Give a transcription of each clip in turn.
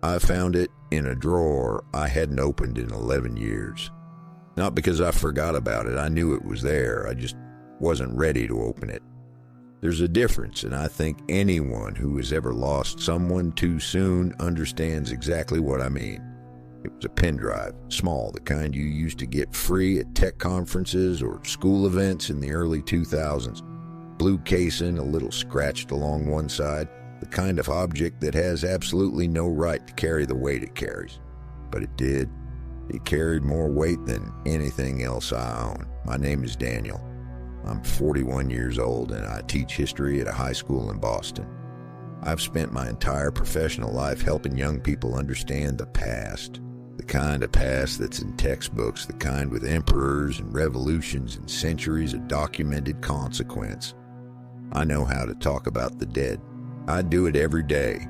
I found it in a drawer I hadn't opened in 11 years. Not because I forgot about it. I knew it was there. I just wasn't ready to open it. There's a difference, and I think anyone who has ever lost someone too soon understands exactly what I mean. It was a pen drive, small, the kind you used to get free at tech conferences or school events in the early 2000s. Blue casing, a little scratched along one side, the kind of object that has absolutely no right to carry the weight it carries. But it did. It carried more weight than anything else I own. My name is Daniel. I'm 41 years old, and I teach history at a high school in Boston. I've spent my entire professional life helping young people understand the past. The kind of past that's in textbooks, the kind with emperors and revolutions and centuries of documented consequence. I know how to talk about the dead. I do it every day.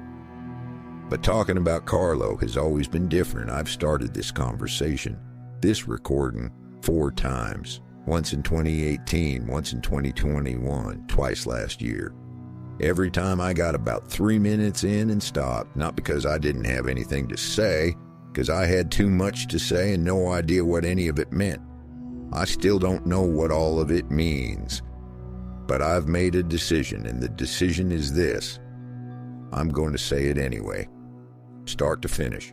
But talking about Carlo has always been different. I've started this conversation, this recording, 4 times. Once in 2018, once in 2021, twice last year. Every time I got about 3 minutes in and stopped, not because I didn't have anything to say, because I had too much to say and no idea what any of it meant. I still don't know what all of it means. But I've made a decision, and the decision is this. I'm going to say it anyway, start to finish.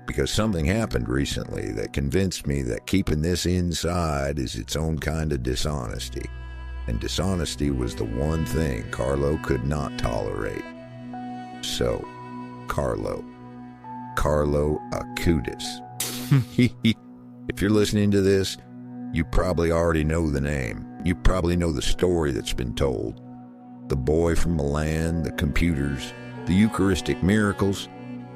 Because something happened recently that convinced me that keeping this inside is its own kind of dishonesty. And dishonesty was the one thing Carlo could not tolerate. So, Carlo Acutis. If you're listening to this, you probably already know the name. You probably know the story that's been told. The boy from Milan, the computers, the Eucharistic miracles,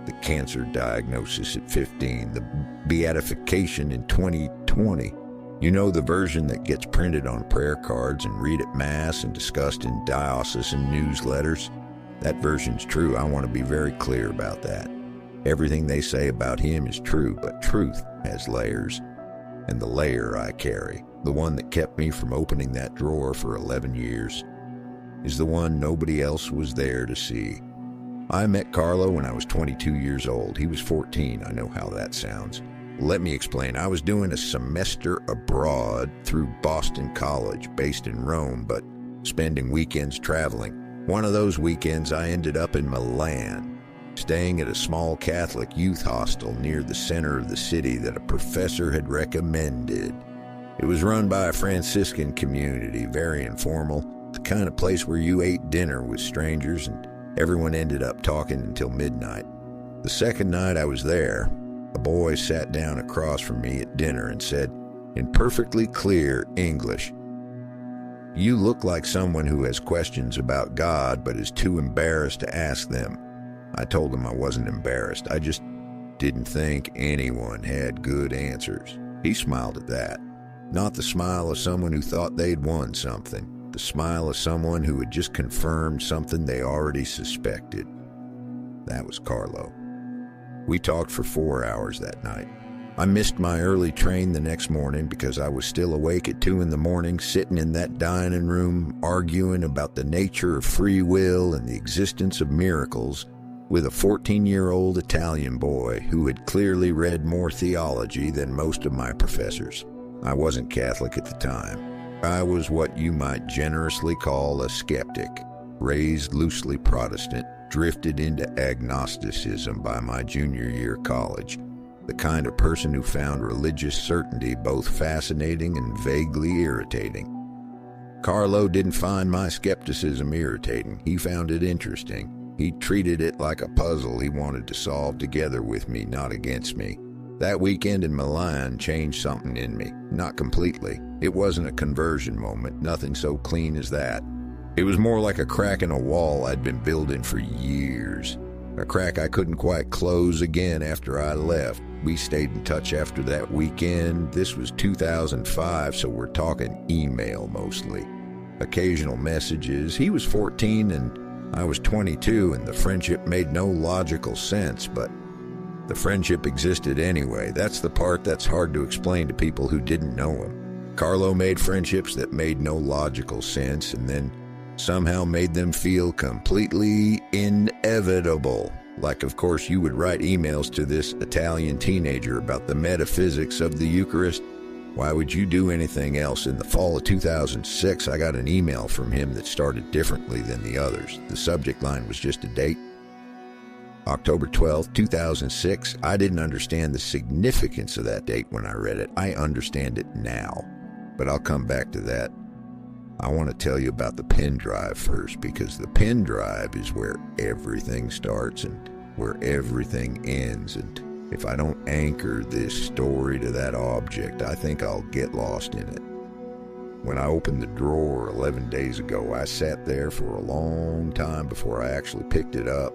the cancer diagnosis at 15, the beatification in 2020. You know, the version that gets printed on prayer cards and read at Mass and discussed in diocesan newsletters. That version's true. I want to be very clear about that. Everything they say about him is true, but truth has layers. And the layer I carry, the one that kept me from opening that drawer for 11 years, is the one nobody else was there to see. I met Carlo when I was 22 years old. He was 14. I know how that sounds. Let me explain. I was doing a semester abroad through Boston College, based in Rome, but spending weekends traveling. One of those weekends I ended up in Milan, staying at a small Catholic youth hostel near the center of the city that a professor had recommended. It was run by a Franciscan community, very informal, the kind of place where you ate dinner with strangers and everyone ended up talking until midnight. The second night I was there, a boy sat down across from me at dinner and said, in perfectly clear English, "You look like someone who has questions about God but is too embarrassed to ask them." I told him I wasn't embarrassed. I just didn't think anyone had good answers. He smiled at that. Not the smile of someone who thought they'd won something. The smile of someone who had just confirmed something they already suspected. That was Carlo. We talked for 4 hours that night. I missed my early train the next morning because I was still awake at 2 a.m, sitting in that dining room arguing about the nature of free will and the existence of miracles with a 14-year-old Italian boy who had clearly read more theology than most of my professors. I wasn't Catholic at the time. I was what you might generously call a skeptic, raised loosely Protestant, drifted into agnosticism by my junior year of college, the kind of person who found religious certainty both fascinating and vaguely irritating. Carlo didn't find my skepticism irritating. He found it interesting. He treated it like a puzzle he wanted to solve together with me, not against me. That weekend in Milan changed something in me. Not completely. It wasn't a conversion moment, nothing so clean as that. It was more like a crack in a wall I'd been building for years. A crack I couldn't quite close again after I left. We stayed in touch after that weekend. This was 2005, so we're talking email mostly. Occasional messages. He was 14 and I was 22, and the friendship made no logical sense, but the friendship existed anyway. That's the part that's hard to explain to people who didn't know him. Carlo made friendships that made no logical sense and then somehow made them feel completely inevitable. Like, of course, you would write emails to this Italian teenager about the metaphysics of the Eucharist. Why would you do anything else? In the fall of 2006, I got an email from him that started differently than the others. The subject line was just a date. October 12, 2006. I didn't understand the significance of that date when I read it. I understand it now, but I'll come back to that. I want to tell you about the pen drive first, because the pen drive is where everything starts and where everything ends. And if I don't anchor this story to that object, I think I'll get lost in it. When I opened the drawer 11 days ago, I sat there for a long time before I actually picked it up.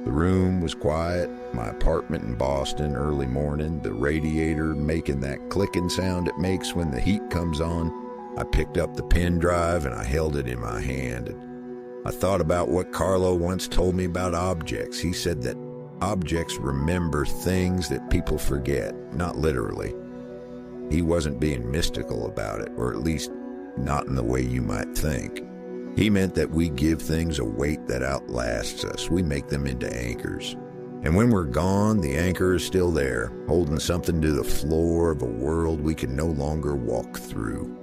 The room was quiet, my apartment in Boston, early morning, the radiator making that clicking sound it makes when the heat comes on. I picked up the pen drive and I held it in my hand. And I thought about what Carlo once told me about objects. He said that objects remember things that people forget, not literally. He wasn't being mystical about it, or at least not in the way you might think. He meant that we give things a weight that outlasts us. We make them into anchors. And when we're gone, the anchor is still there, holding something to the floor of a world we can no longer walk through.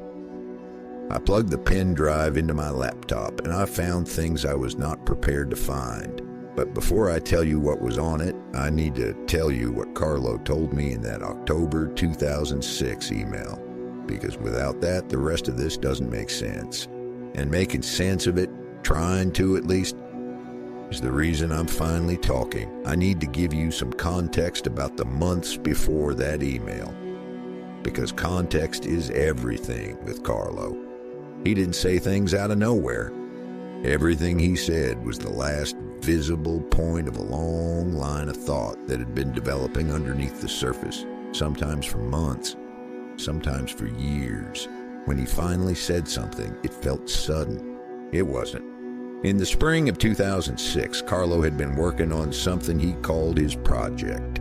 I plugged the pen drive into my laptop, and I found things I was not prepared to find. But before I tell you what was on it, I need to tell you what Carlo told me in that October 2006 email, because without that, the rest of this doesn't make sense. And making sense of it, trying to at least, is the reason I'm finally talking. I need to give you some context about the months before that email, because context is everything with Carlo. He didn't say things out of nowhere. Everything he said was the last visible point of a long line of thought that had been developing underneath the surface, sometimes for months, sometimes for years. When he finally said something, it felt sudden. It wasn't. In the spring of 2006, Carlo had been working on something he called his project.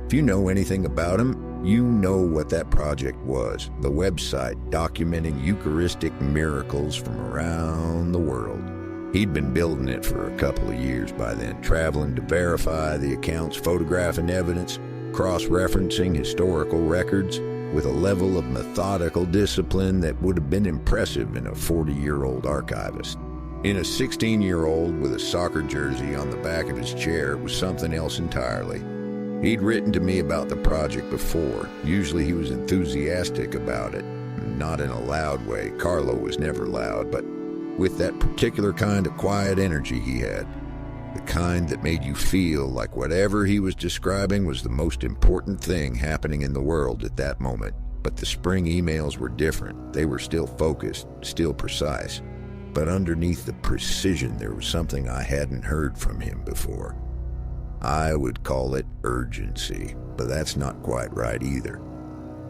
If you know anything about him, you know what that project was, the website documenting Eucharistic miracles from around the world. He'd been building it for a couple of years by then, traveling to verify the accounts, photographing evidence, cross-referencing historical records with a level of methodical discipline that would have been impressive in a 40-year-old archivist. In a 16-year-old with a soccer jersey on the back of his chair, it was something else entirely. He'd written to me about the project before. Usually he was enthusiastic about it, not in a loud way. Carlo was never loud, but with that particular kind of quiet energy he had, the kind that made you feel like whatever he was describing was the most important thing happening in the world at that moment. But the spring emails were different. They were still focused, still precise. But underneath the precision, there was something I hadn't heard from him before. I would call it urgency, but that's not quite right either.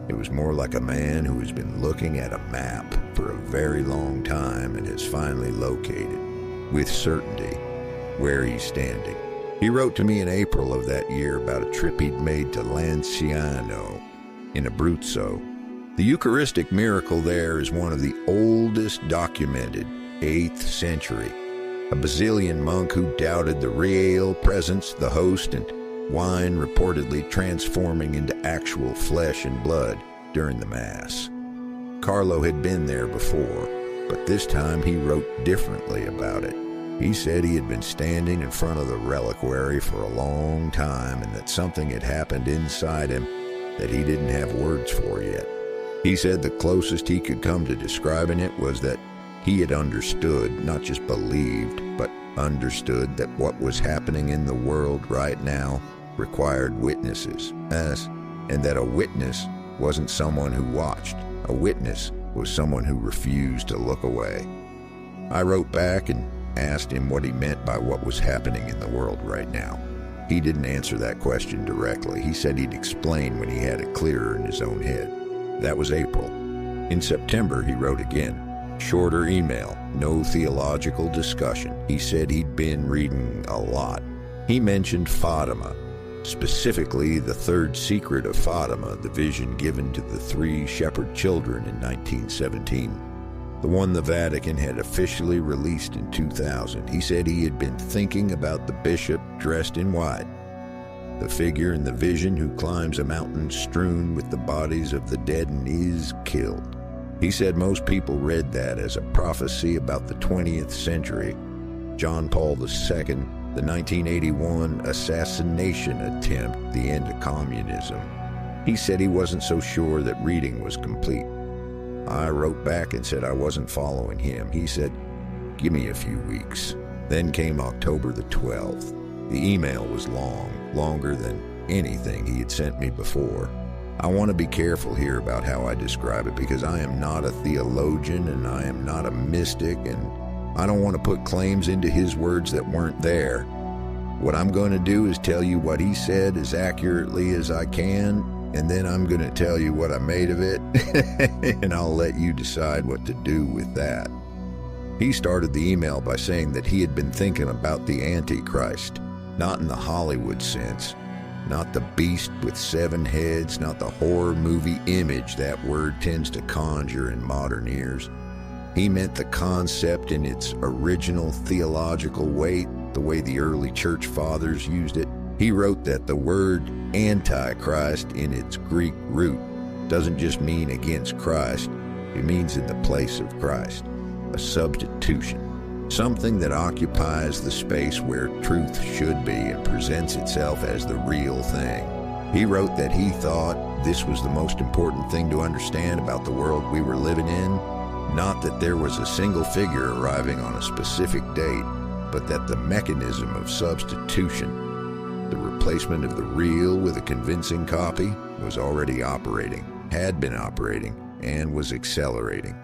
It was more like a man who has been looking at a map for a very long time and has finally located, with certainty, where he's standing. He wrote to me in April of that year about a trip he'd made to Lanciano in Abruzzo. The Eucharistic miracle there is one of the oldest documented, 8th century. A Basilian monk who doubted the real presence, the host, and wine reportedly transforming into actual flesh and blood during the Mass. Carlo had been there before, but this time he wrote differently about it. He said he had been standing in front of the reliquary for a long time and that something had happened inside him that he didn't have words for yet. He said the closest he could come to describing it was that he had understood, not just believed, but understood that what was happening in the world right now required witnesses, and that a witness wasn't someone who watched. A witness was someone who refused to look away. I wrote back and asked him what he meant by what was happening in the world right now. He didn't answer that question directly. He said he'd explain when he had it clearer in his own head. That was April. In September, he wrote again. Shorter email, no theological discussion. He said he'd been reading a lot. He mentioned Fatima, specifically the third secret of Fatima, the vision given to the 3 shepherd children in 1917. the one the Vatican had officially released in 2000. He said he had been thinking about the bishop dressed in white, the figure in the vision who climbs a mountain strewn with the bodies of the dead and is killed. He said most people read that as a prophecy about the 20th century, John Paul II, the 1981 assassination attempt, the end of communism. He said he wasn't so sure that reading was complete. I wrote back and said I wasn't following him. He said, "Give me a few weeks." Then came October the 12th. The email was long, longer than anything he had sent me before. I want to be careful here about how I describe it because I am not a theologian and I am not a mystic, and I don't want to put claims into his words that weren't there. What I'm going to do is tell you what he said as accurately as I can, and then I'm going to tell you what I made of it, and I'll let you decide what to do with that. He started the email by saying that he had been thinking about the Antichrist, not in the Hollywood sense, not the beast with 7 heads, not the horror movie image that word tends to conjure in modern ears. He meant the concept in its original theological weight, the way the early church fathers used it. He wrote that the word Antichrist in its Greek root doesn't just mean against Christ, it means in the place of Christ, a substitution, something that occupies the space where truth should be and presents itself as the real thing. He wrote that he thought this was the most important thing to understand about the world we were living in, not that there was a single figure arriving on a specific date, but that the mechanism of substitution, the replacement of the real with a convincing copy, was already operating, had been operating, and was accelerating.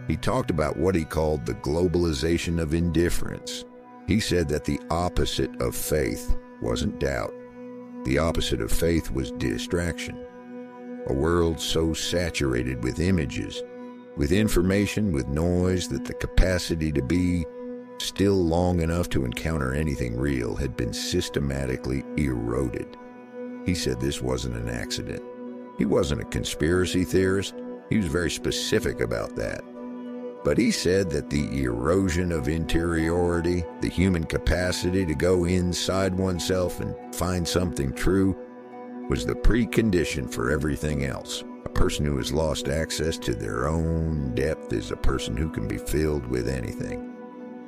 He talked about what he called the globalization of indifference. He said that the opposite of faith wasn't doubt. The opposite of faith was distraction. A world so saturated with images, with information, with noise, that the capacity to be still long enough to encounter anything real had been systematically eroded. He said this wasn't an accident. He wasn't a conspiracy theorist. He was very specific about that. But he said that the erosion of interiority, the human capacity to go inside oneself and find something true, was the precondition for everything else. A person who has lost access to their own depth is a person who can be filled with anything.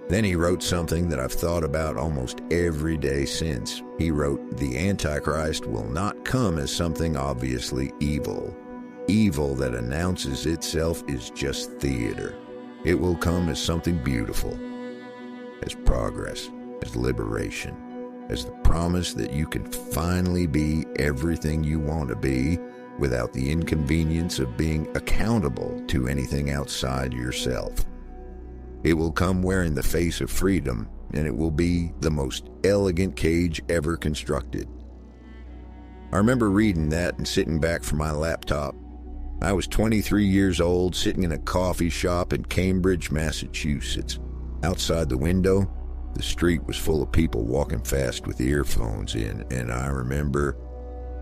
Then he wrote something that I've thought about almost every day since. He wrote, "The Antichrist will not come as something obviously evil. Evil that announces itself is just theater. It will come as something beautiful, as progress, as liberation, as the promise that you can finally be everything you want to be without the inconvenience of being accountable to anything outside yourself. It will come wearing the face of freedom, and it will be the most elegant cage ever constructed." I remember reading that and sitting back from my laptop. I was 23 years old, sitting in a coffee shop in Cambridge, Massachusetts. Outside the window, the street was full of people walking fast with earphones in, and I remember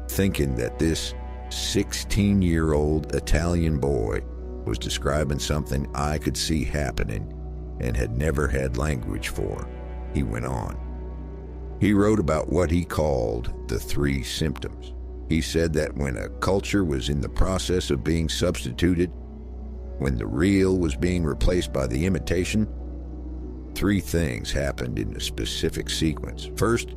thinking that this 16-year-old Italian boy was describing something I could see happening and had never had language for. He went on. He wrote about what he called the 3 symptoms. He said that when a culture was in the process of being substituted, when the real was being replaced by the imitation, 3 things happened in a specific sequence. First,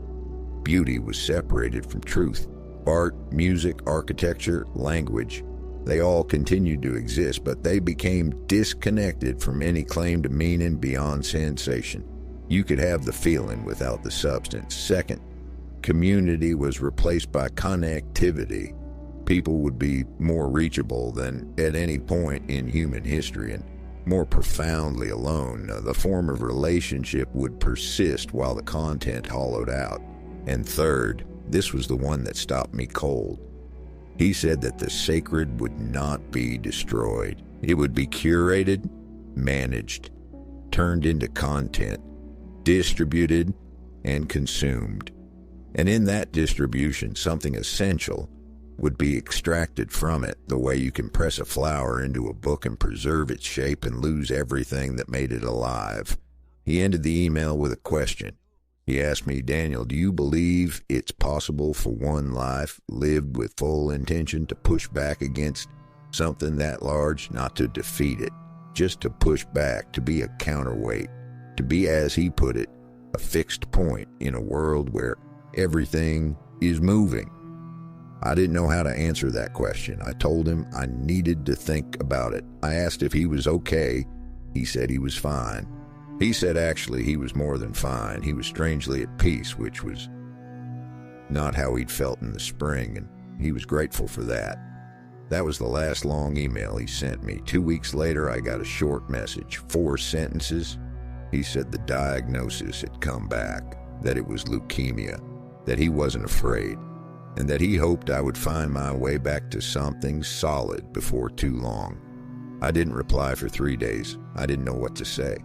beauty was separated from truth. Art, music, architecture, language, they all continued to exist, but they became disconnected from any claim to meaning beyond sensation. You could have the feeling without the substance. Second, community was replaced by connectivity. People would be more reachable than at any point in human history and more profoundly alone. The form of relationship would persist while the content hollowed out. And third, this was the one that stopped me cold. He said that the sacred would not be destroyed. It would be curated, managed, turned into content, distributed, and consumed. And in that distribution, something essential would be extracted from it the way you can press a flower into a book and preserve its shape and lose everything that made it alive. He ended the email with a question. He asked me, Daniel, do you believe it's possible for one life lived with full intention to push back against something that large, not to defeat it, just to push back, to be a counterweight, to be, as he put it, a fixed point in a world where everything is moving? I didn't know how to answer that question. I told him I needed to think about it. I asked if he was okay. He said he was fine. He said actually he was more than fine. He was strangely at peace, which was not how he'd felt in the spring, and he was grateful for that. That was the last long email he sent me. 2 weeks later, I got a short message, 4 sentences. He said the diagnosis had come back, that it was leukemia, that he wasn't afraid, and that he hoped I would find my way back to something solid before too long. I didn't reply for 3 days. I didn't know what to say.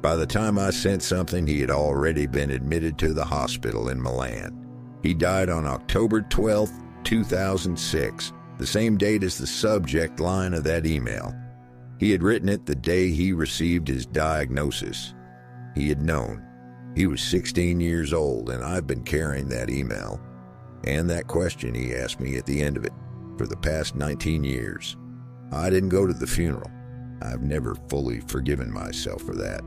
By the time I sent something, he had already been admitted to the hospital in Milan. He died on October 12, 2006, the same date as the subject line of that email. He had written it the day he received his diagnosis. He had known. He was 16 years old, and I've been carrying that email and that question he asked me at the end of it for the past 19 years. I didn't go to the funeral. I've never fully forgiven myself for that.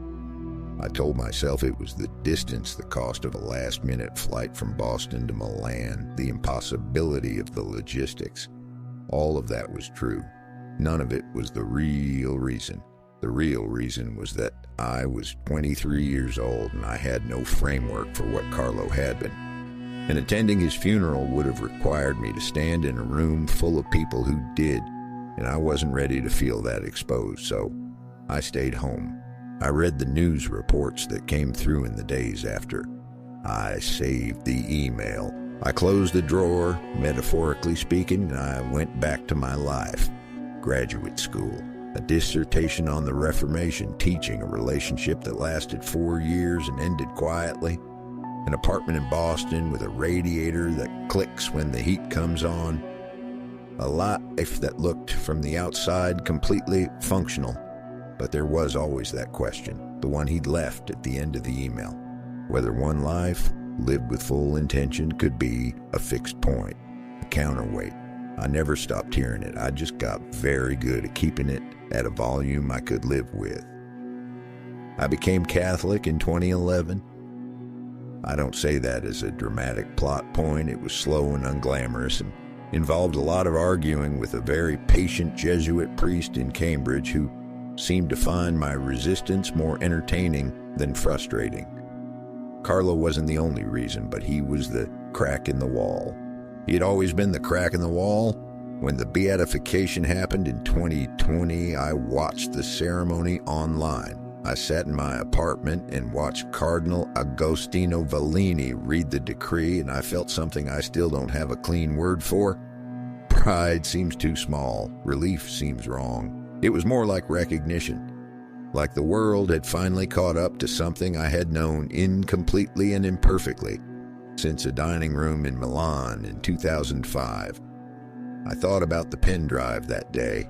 I told myself it was the distance, the cost of a last-minute flight from Boston to Milan, the impossibility of the logistics. All of that was true. None of it was the real reason. The real reason was that I was 23 years old and I had no framework for what Carlo had been. And attending his funeral would have required me to stand in a room full of people who did, and I wasn't ready to feel that exposed, so I stayed home. I read the news reports that came through in the days after. I saved the email. I closed the drawer, metaphorically speaking, and I went back to my life. Graduate school, a dissertation on the Reformation, teaching a relationship that lasted 4 years and ended quietly, an apartment in Boston with a radiator that clicks when the heat comes on, a life that looked from the outside completely functional. But there was always that question, the one he'd left at the end of the email, whether one life, lived with full intention, could be a fixed point, a counterweight. I never stopped hearing it. I just got very good at keeping it at a volume I could live with. I became Catholic in 2011. I don't say that as a dramatic plot point. It was slow and unglamorous and involved a lot of arguing with a very patient Jesuit priest in Cambridge who seemed to find my resistance more entertaining than frustrating. Carlo wasn't the only reason, but he was the crack in the wall. He had always been the crack in the wall. When the beatification happened in 2020, I watched the ceremony online. I sat in my apartment and watched Cardinal Agostino Vellini read the decree, and I felt something I still don't have a clean word for. Pride seems too small. Relief seems wrong. It was more like recognition, like the world had finally caught up to something I had known incompletely and imperfectly since a dining room in Milan in 2005. I thought about the pen drive that day.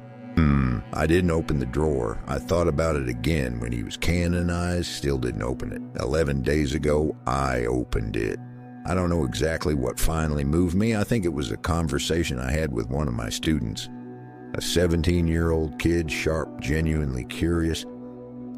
I didn't open the drawer. I thought about it again when he was canonized, still didn't open it. 11 days ago, I opened it. I don't know exactly what finally moved me. I think it was a conversation I had with one of my students. A 17-year-old kid, sharp, genuinely curious,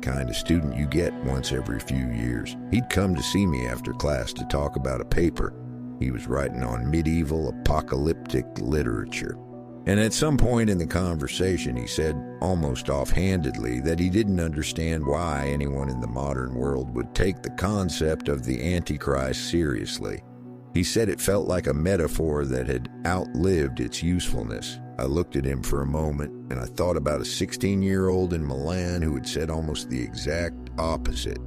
kind of student you get once every few years. He'd come to see me after class to talk about a paper he was writing on medieval apocalyptic literature. And at some point in the conversation, he said, almost offhandedly, that he didn't understand why anyone in the modern world would take the concept of the Antichrist seriously. He said it felt like a metaphor that had outlived its usefulness. I looked at him for a moment, and I thought about a 16-year-old in Milan who had said almost the exact opposite,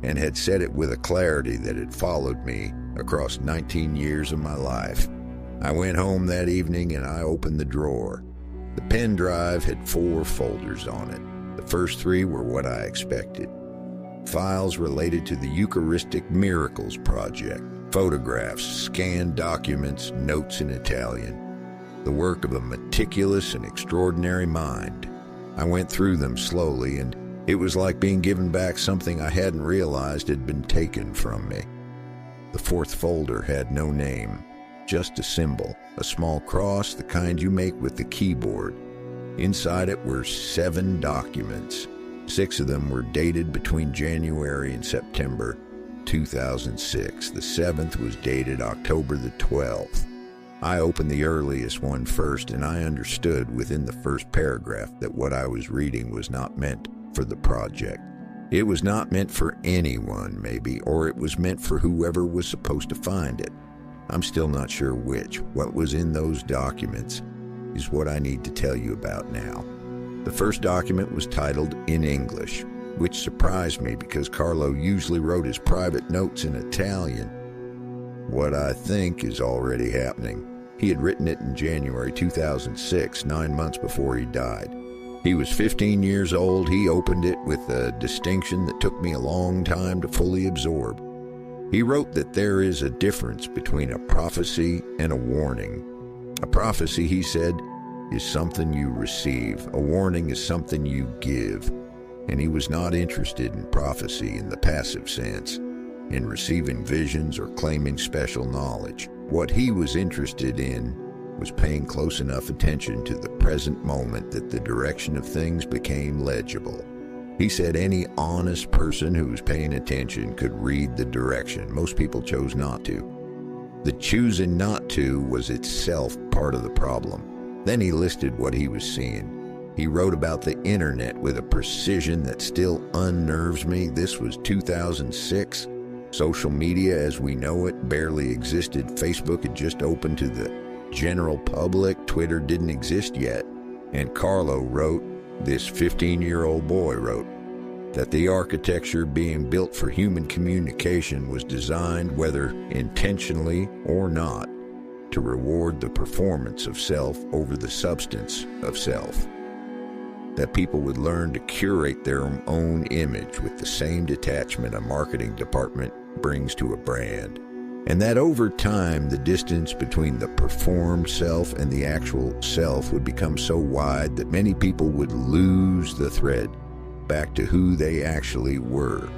and had said it with a clarity that had followed me across 19 years of my life. I went home that evening and I opened the drawer. The pen drive had 4 folders on it. The first 3 were what I expected. Files related to the Eucharistic Miracles Project, photographs, scanned documents, notes in Italian. the work of a meticulous and extraordinary mind. I went through them slowly, and it was like being given back something I hadn't realized had been taken from me. The fourth folder had no name, just a symbol, a small cross, the kind you make with the keyboard. Inside it were 7 documents. 6 of them were dated between January and September 2006. The 7th was dated October the 12th. I opened the earliest one first, and I understood within the first paragraph that what I was reading was not meant for the project. It was not meant for anyone, maybe, or it was meant for whoever was supposed to find it. I'm still not sure which. What was in those documents is what I need to tell you about now. The first document was titled in English, which surprised me because Carlo usually wrote his private notes in Italian. What I think is already happening. He had written it in January 2006, 9 months before he died. He was 15 years old. He opened it with a distinction that took me a long time to fully absorb. He wrote that there is a difference between a prophecy and a warning. A prophecy, he said, is something you receive. A warning is something you give. And he was not interested in prophecy in the passive sense, in receiving visions or claiming special knowledge. What he was interested in was paying close enough attention to the present moment that the direction of things became legible. He said any honest person who was paying attention could read the direction. Most people chose not to. The choosing not to was itself part of the problem. Then he listed what he was seeing. He wrote about the internet with a precision that still unnerves me. This was 2006. Social media as we know it barely existed. Facebook had just opened to the general public. Twitter didn't exist yet. And Carlo wrote, this 15-year-old boy wrote, that the architecture being built for human communication was designed, whether intentionally or not, to reward the performance of self over the substance of self. That people would learn to curate their own image with the same detachment a marketing department brings to a brand. And that over time, the distance between the performed self and the actual self would become so wide that many people would lose the thread back to who they actually were.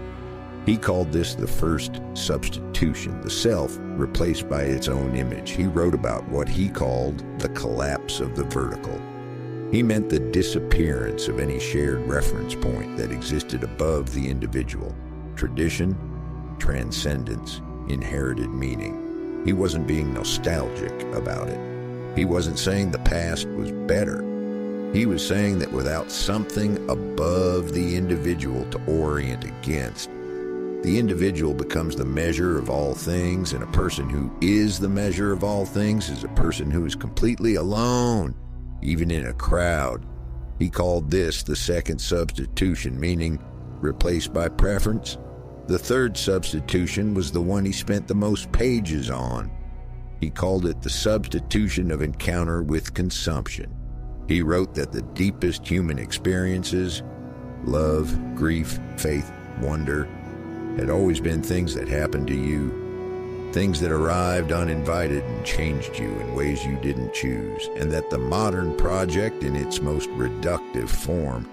He called this the first substitution, the self replaced by its own image. He wrote about what he called the collapse of the vertical. He meant the disappearance of any shared reference point that existed above the individual. Tradition, transcendence, inherited meaning. He wasn't being nostalgic about it. He wasn't saying the past was better. He was saying that without something above the individual to orient against, the individual becomes the measure of all things, and a person who is the measure of all things is a person who is completely alone, even in a crowd. He called this the second substitution, meaning replaced by preference. The third substitution was the one he spent the most pages on. He called it the substitution of encounter with consumption. He wrote that the deepest human experiences, love, grief, faith, wonder, had always been things that happened to you, things that arrived uninvited and changed you in ways you didn't choose, and that the modern project in its most reductive form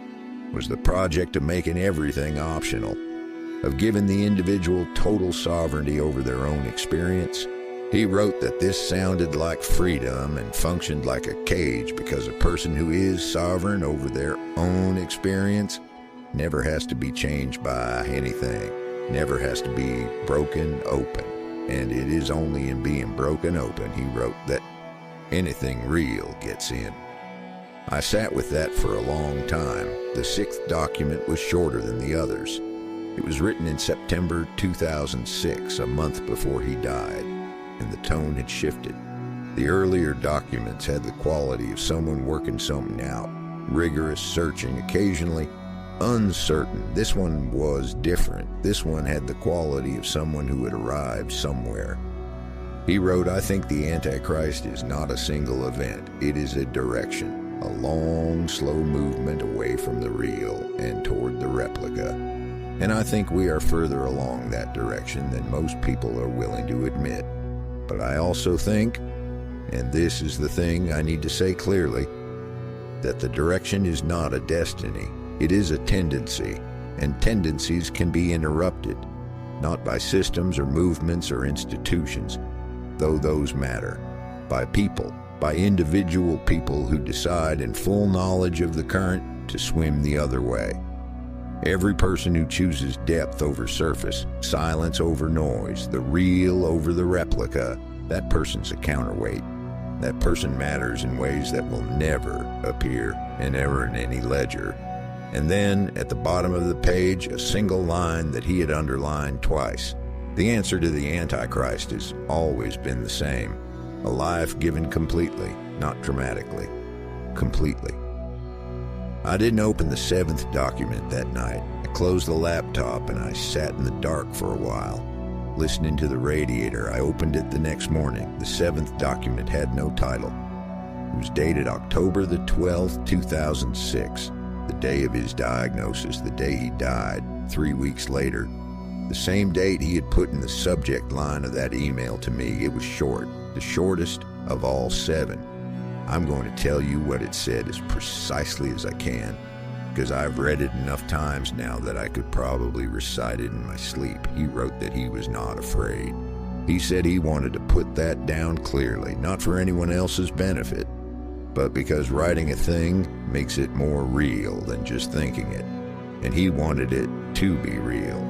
was the project of making everything optional, of giving the individual total sovereignty over their own experience. He wrote that this sounded like freedom and functioned like a cage because a person who is sovereign over their own experience never has to be changed by anything, never has to be broken open. And it is only in being broken open, he wrote, that anything real gets in. I sat with that for a long time. The 6th document was shorter than the others. It was written in September 2006, a month before he died, and the tone had shifted. The earlier documents had the quality of someone working something out, rigorous searching, occasionally uncertain. This one was different. This one had the quality of someone who had arrived somewhere. He wrote, I think the Antichrist is not a single event. It is a direction, a long, slow movement away from the real and toward the replica. And I think we are further along that direction than most people are willing to admit. But I also think and this is the thing I need to say clearly, that the direction is not a destiny. It is a tendency, and tendencies can be interrupted, not by systems or movements or institutions, though those matter, by people, by individual people who decide in full knowledge of the current to swim the other way. Every person who chooses depth over surface, silence over noise, the real over the replica, that person's a counterweight. That person matters in ways that will never appear and never in any ledger. And then, at the bottom of the page, a single line that he had underlined twice. The answer to the Antichrist has always been the same. A life given completely, not dramatically. Completely. I didn't open the 7th document that night. I closed the laptop and I sat in the dark for a while, listening to the radiator. I opened it the next morning. The 7th document had no title. It was dated October the 12th, 2006, the day of his diagnosis, the day he died, 3 weeks later. The same date he had put in the subject line of that email to me. It was short, the shortest of all 7. I'm going to tell you what it said as precisely as I can, because I've read it enough times now that I could probably recite it in my sleep. He wrote that he was not afraid. He said he wanted to put that down clearly, not for anyone else's benefit, but because writing a thing makes it more real than just thinking it, and he wanted it to be real.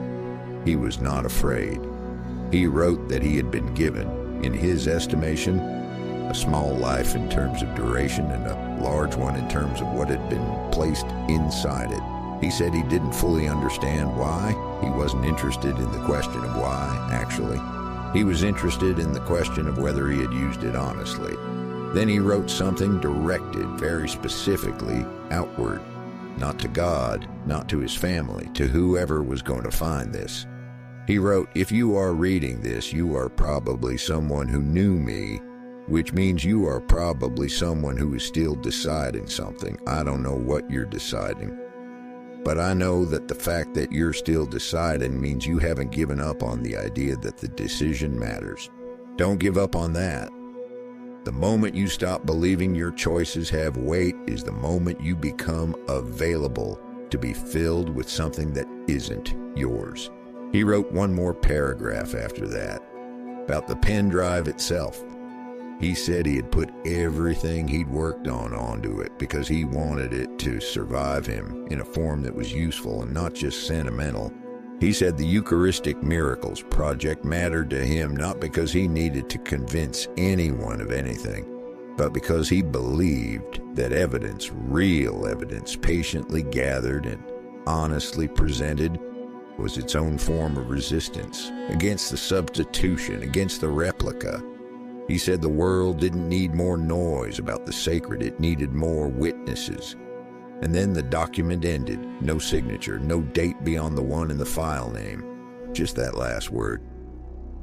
He was not afraid. He wrote that he had been given, in his estimation, a small life in terms of duration and a large one in terms of what had been placed inside it. He said he didn't fully understand why. He wasn't interested in the question of why, actually. He was interested in the question of whether he had used it honestly. Then he wrote something directed very specifically outward, not to God, not to his family, to whoever was going to find this. He wrote, "If you are reading this, you are probably someone who knew me, which means you are probably someone who is still deciding something. I don't know what you're deciding, but I know that the fact that you're still deciding means you haven't given up on the idea that the decision matters. Don't give up on that. The moment you stop believing your choices have weight is the moment you become available to be filled with something that isn't yours." He wrote one more paragraph after that, about the pen drive itself. He said he had put everything he'd worked on onto it because he wanted it to survive him in a form that was useful and not just sentimental. He said the Eucharistic Miracles project mattered to him not because he needed to convince anyone of anything, but because he believed that evidence, real evidence, patiently gathered and honestly presented, was its own form of resistance against the substitution, against the replica. He said the world didn't need more noise about the sacred, it needed more witnesses. And then the document ended. No signature, no date beyond the one in the file name. Just that last word.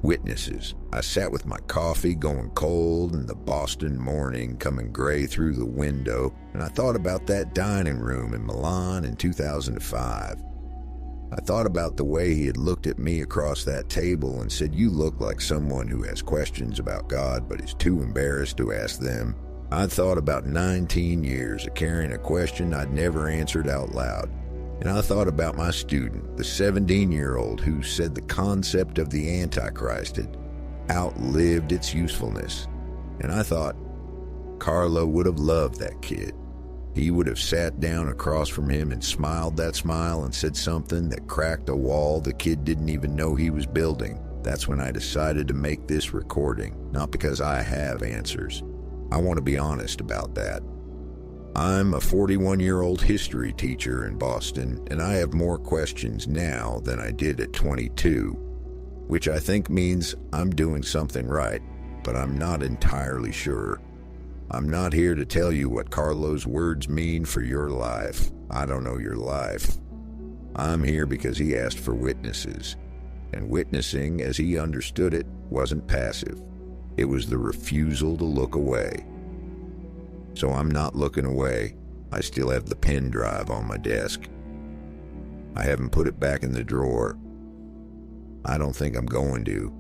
Witnesses. I sat with my coffee going cold and the Boston morning coming gray through the window, and I thought about that dining room in Milan in 2005. I thought about the way he had looked at me across that table and said, "You look like someone who has questions about God but is too embarrassed to ask them." I'd thought about 19 years of carrying a question I'd never answered out loud. And I thought about my student, the 17-year-old who said the concept of the Antichrist had outlived its usefulness. And I thought, Carlo would have loved that kid. He would have sat down across from him and smiled that smile and said something that cracked a wall the kid didn't even know he was building. That's when I decided to make this recording, not because I have answers. I want to be honest about that. I'm a 41-year-old history teacher in Boston, and I have more questions now than I did at 22, which I think means I'm doing something right, but I'm not entirely sure. I'm not here to tell you what Carlo's words mean for your life. I don't know your life. I'm here because he asked for witnesses, and witnessing, as he understood it, wasn't passive. It was the refusal to look away. So I'm not looking away. I still have the pen drive on my desk. I haven't put it back in the drawer. I don't think I'm going to.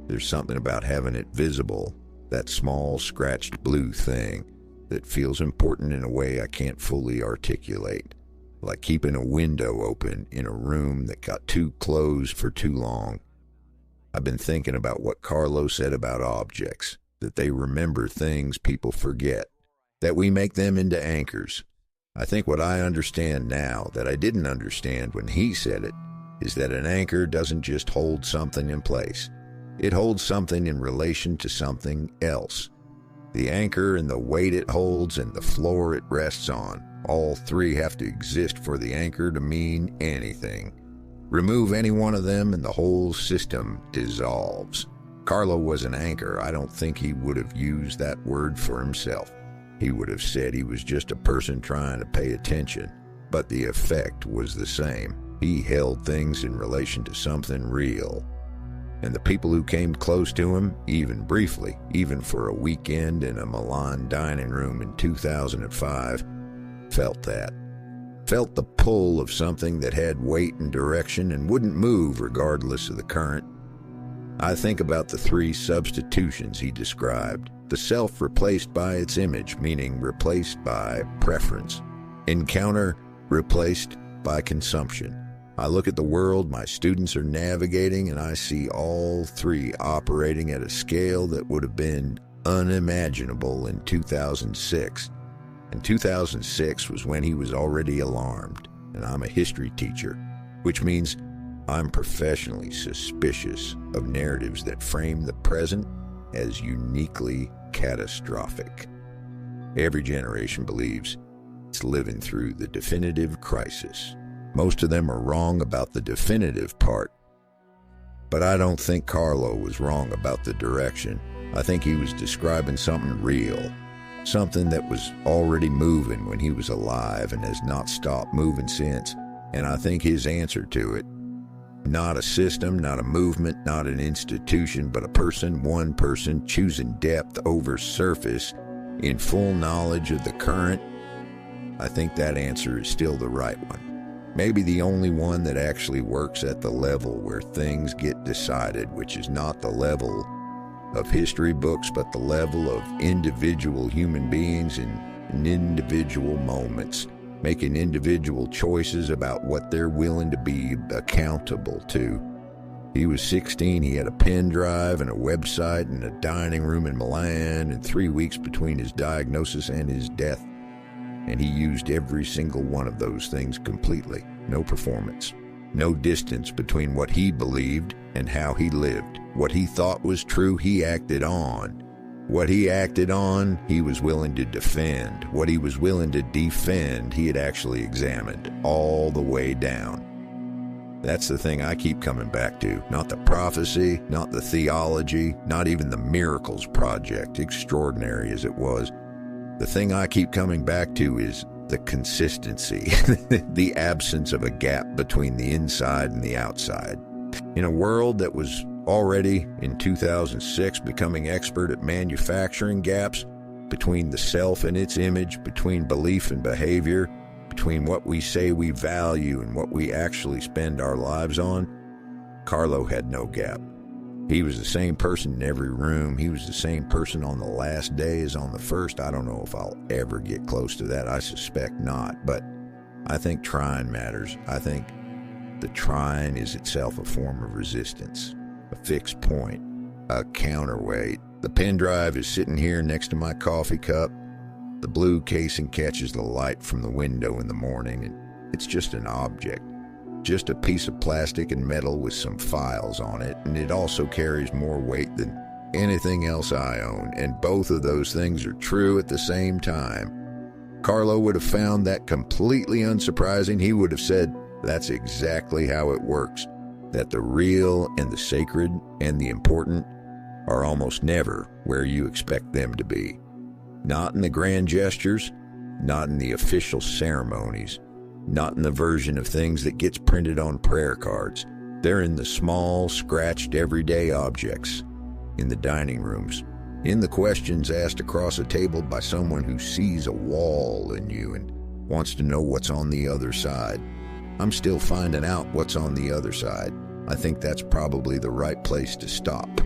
There's something about having it visible that small, scratched blue thing that feels important in a way I can't fully articulate, like keeping a window open in a room that got too closed for too long. I've been thinking about what Carlo said about objects, that they remember things people forget, that we make them into anchors. I think what I understand now that I didn't understand when he said it is that an anchor doesn't just hold something in place. It holds something in relation to something else. The anchor and the weight it holds and the floor it rests on, all three have to exist for the anchor to mean anything. Remove any one of them and the whole system dissolves. Carlo was an anchor. I don't think he would have used that word for himself. He would have said he was just a person trying to pay attention, but the effect was the same. He held things in relation to something real. And the people who came close to him, even briefly, even for a weekend in a Milan dining room in 2005, felt that. Felt the pull of something that had weight and direction and wouldn't move regardless of the current. I think about the three substitutions he described. The self replaced by its image, meaning replaced by preference. Encounter replaced by consumption. I look at the world my students are navigating and I see all three operating at a scale that would have been unimaginable in 2006. And 2006 was when he was already alarmed, and I'm a history teacher, which means I'm professionally suspicious of narratives that frame the present as uniquely catastrophic. Every generation believes it's living through the definitive crisis. Most of them are wrong about the definitive part. But I don't think Carlo was wrong about the direction. I think he was describing something real, something that was already moving when he was alive and has not stopped moving since. And I think his answer to it, not a system, not a movement, not an institution, but a person, one person, choosing depth over surface in full knowledge of the current, I think that answer is still the right one. Maybe the only one that actually works at the level where things get decided, which is not the level of history books, but the level of individual human beings in individual moments, making individual choices about what they're willing to be accountable to. He was 16, he had a pen drive and a website and a dining room in Milan, and 3 weeks between his diagnosis and his death. And he used every single one of those things completely. No performance. No distance between what he believed and how he lived. What he thought was true, he acted on. What he acted on, he was willing to defend. What he was willing to defend, he had actually examined all the way down. That's the thing I keep coming back to. Not the prophecy, not the theology, not even the miracles project, extraordinary as it was. The thing I keep coming back to is the consistency, the absence of a gap between the inside and the outside. In a world that was already, in 2006, becoming expert at manufacturing gaps between the self and its image, between belief and behavior, between what we say we value and what we actually spend our lives on, Carlo had no gap. He was the same person in every room. He was the same person on the last day as on the first. I don't know if I'll ever get close to that. I suspect not. But I think trying matters. I think the trying is itself a form of resistance, a fixed point, a counterweight. The pen drive is sitting here next to my coffee cup. The blue casing catches the light from the window in the morning, and it's just an object. Just a piece of plastic and metal with some files on it, and it also carries more weight than anything else I own, and both of those things are true at the same time. Carlo would have found that completely unsurprising. He would have said, that's exactly how it works, that the real and the sacred and the important are almost never where you expect them to be. Not in the grand gestures, not in the official ceremonies, not in the version of things that gets printed on prayer cards. They're in the small, scratched, everyday objects, in the dining rooms, in the questions asked across a table by someone who sees a wall in you and wants to know what's on the other side. I'm still finding out what's on the other side. I think that's probably the right place to stop.